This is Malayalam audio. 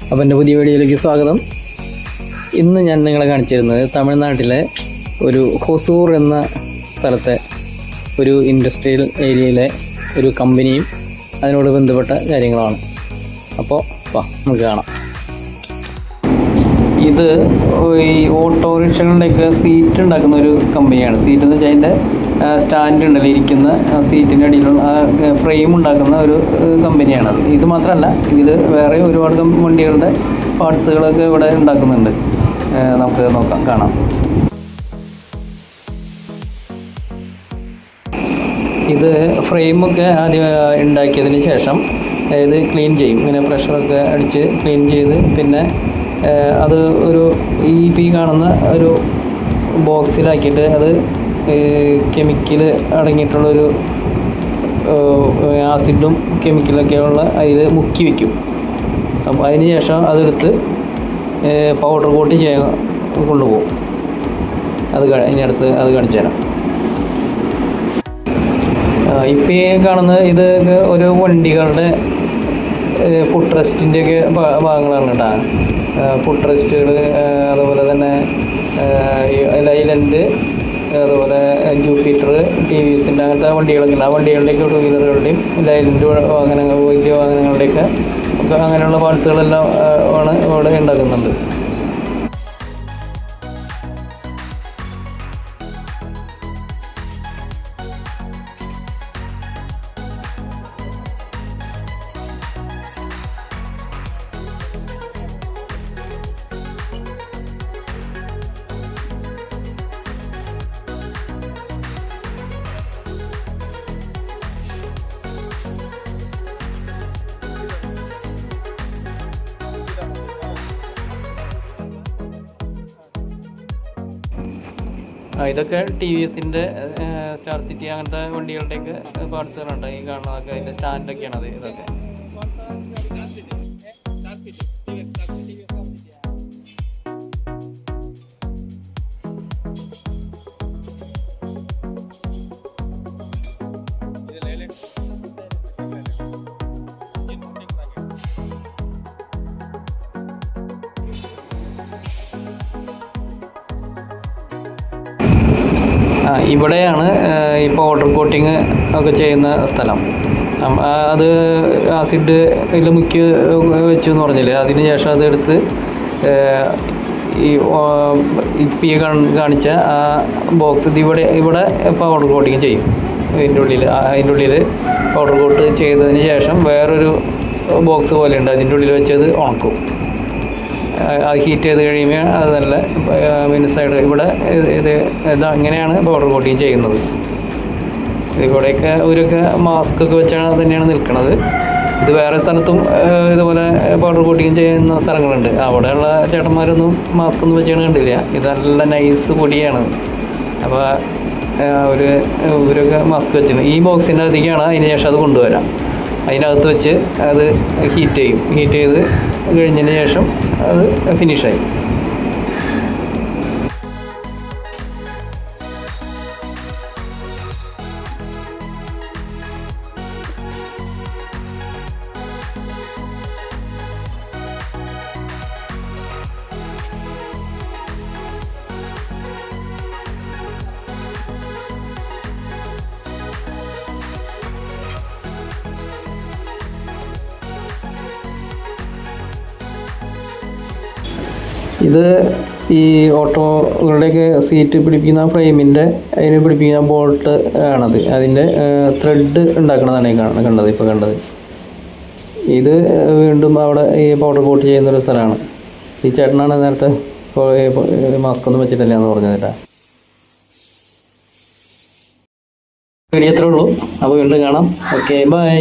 അപ്പോൾ എൻ്റെ പുതിയ വീഡിയോയിലേക്ക് സ്വാഗതം. ഇന്ന് ഞാൻ നിങ്ങളെ കാണിച്ചു തരുന്നത് തമിഴ്നാട്ടിലെ ഒരു ഹൊസൂർ എന്ന സ്ഥലത്തെ ഒരു ഇൻഡസ്ട്രിയൽ ഏരിയയിലെ ഒരു കമ്പനിയും അതിനോട് ബന്ധപ്പെട്ട കാര്യങ്ങളാണ്. അപ്പോൾ നമുക്ക് കാണാം. ഇത് ഈ ഓട്ടോറിക്ഷകളുടെയൊക്കെ സീറ്റ് ഉണ്ടാക്കുന്ന ഒരു കമ്പനിയാണ്. സീറ്റ് എന്ന് വെച്ചാൽ അതിൻ്റെ സ്റ്റാൻഡ് ഉണ്ടല്ലോ, ഇരിക്കുന്ന സീറ്റിൻ്റെ അടിയിലുള്ള ഫ്രെയിം ഉണ്ടാക്കുന്ന ഒരു കമ്പനിയാണ്. ഇത് മാത്രമല്ല, ഇതിൽ വേറെ ഒരുപാട് വണ്ടികളുടെ പാർട്സുകളൊക്കെ ഇവിടെ ഉണ്ടാക്കുന്നുണ്ട്. നമുക്ക് കാണാം. ഇത് ഫ്രെയിമൊക്കെ ആദ്യം ഉണ്ടാക്കിയതിന് ശേഷം ഇത് ക്ലീൻ ചെയ്യും. ഇങ്ങനെ പ്രഷറൊക്കെ അടിച്ച് ക്ലീൻ ചെയ്ത് പിന്നെ അത് ഒരു ഈ കാണുന്ന ഒരു ബോക്സിലാക്കിയിട്ട് അത് കെമിക്കൽ അടങ്ങിയിട്ടുള്ളൊരു ആസിഡും കെമിക്കലൊക്കെയുള്ള അതിൽ മുക്കി വയ്ക്കും. അപ്പം അതിന് ശേഷം അതെടുത്ത് പൗഡർ കോട്ട് ചെയ്യാൻ കൊണ്ടുപോകും. ഇനി അടുത്ത് അത് കാണിച്ചു തരാം. ഇപ്പോൾ ഈ കാണുന്നത് ഇത് ഒരു വണ്ടികളുടെ ഫുഡ് റെസ്റ്റിൻ്റെയൊക്കെ ഭാഗങ്ങളാണ് കേട്ടോ. ഫുഡ് റെസ്റ്റുകൾ, അതുപോലെ തന്നെ ലൈലൻഡ്, അതുപോലെ ജൂപ്പിറ്റർ, TVSൻ്റെ അങ്ങനത്തെ വണ്ടികളൊക്കെ ഉണ്ട്. ആ വണ്ടികളുടെയൊക്കെ ടൂ വീലറുകളുടെയും ലൈലൻഡ് വാഹനങ്ങൾ, വലിയ വാഹനങ്ങളുടെയൊക്കെ അങ്ങനെയുള്ള പാർട്സുകളെല്ലാം ആണ് ഇവിടെ ഉണ്ടാക്കുന്നുണ്ട്. ഇതൊക്കെ TVSൻ്റെ സ്റ്റാർ സിറ്റി അങ്ങനത്തെ വണ്ടികളുടെയൊക്കെ പാർട്സുകളുണ്ട്. ഈ കാണുന്നതൊക്കെ അതിൻ്റെ സ്റ്റാൻഡൊക്കെയാണത്. ഇതൊക്കെ ഇവിടെയാണ് ഈ പൗഡർ കോട്ടിങ് ഒക്കെ ചെയ്യുന്ന സ്ഥലം. അത് ആസിഡ് ഇതിൽ മുക്കി വെച്ചു എന്ന് പറഞ്ഞില്ലേ, അതിന് ശേഷം അതെടുത്ത് ഈ കാണിച്ച ആ ബോക്സ് ഇവിടെ പൗഡർ കോട്ടിങ് ചെയ്യും. അതിൻ്റെ ഉള്ളിൽ പൗഡർ കോട്ട് ചെയ്തതിന് ശേഷം വേറൊരു ബോക്സ് പോലെയുണ്ട്, അതിൻ്റെ ഉള്ളിൽ വെച്ചത് ഉണക്കും. അത് ഹീറ്റ് ചെയ്ത് കഴിയുമ്പോൾ അത് നല്ല മിനുസായിട്ട് ഇവിടെ ഇങ്ങനെയാണ് പൗഡർ കോട്ടിങ് ചെയ്യുന്നത്. ഇവിടെയൊക്കെ ഇവരൊക്കെ മാസ്ക് ഒക്കെ വെച്ചാണ് തന്നെയാണ് നിൽക്കുന്നത്. ഇത് വേറെ സ്ഥലത്തും ഇതുപോലെ പൗഡർ കോട്ടിങ് ചെയ്യുന്ന സ്ഥലങ്ങളുണ്ട്. അവിടെയുള്ള ചേട്ടന്മാരൊന്നും മാസ്ക് ഒന്നും വെച്ചാണ് കണ്ടില്ല. ഇത് നല്ല നൈസ് പൊടിയാണ്. അപ്പോൾ ഇവരൊക്കെ മാസ്ക് വെച്ചിട്ടുണ്ട്. ഈ ബോക്സിൻ്റെ അധികമാണ്. അതിന് ശേഷം അത് കൊണ്ടുവരാം. അതിനകത്ത് വെച്ച് അത് ഹീറ്റ് ചെയ്ത് കഴിഞ്ഞതിന് ശേഷം അത് ഫിനിഷായി. ഇത് ഈ ഓട്ടോകളുടെയൊക്കെ സീറ്റ് പിടിപ്പിക്കുന്ന ഫ്രെയിമിൻ്റെ അതിന് പിടിപ്പിക്കുന്ന ബോൾട്ട് ആണത്. അതിൻ്റെ ത്രെഡ് ഉണ്ടാക്കണതാണ് കണ്ടത്. ഇത് വീണ്ടും അവിടെ ഈ പൗഡർ കോട്ട് ചെയ്യുന്നൊരു സ്ഥലമാണ്. ഈ ചേട്ടനാണ് നേരത്തെ മാസ്ക് ഒന്നും വെച്ചിട്ടില്ല എന്ന് പറഞ്ഞതില്ല. വീഡിയോ അത്രേ ഉള്ളൂ. അപ്പോൾ വീണ്ടും കാണാം. Okay, by.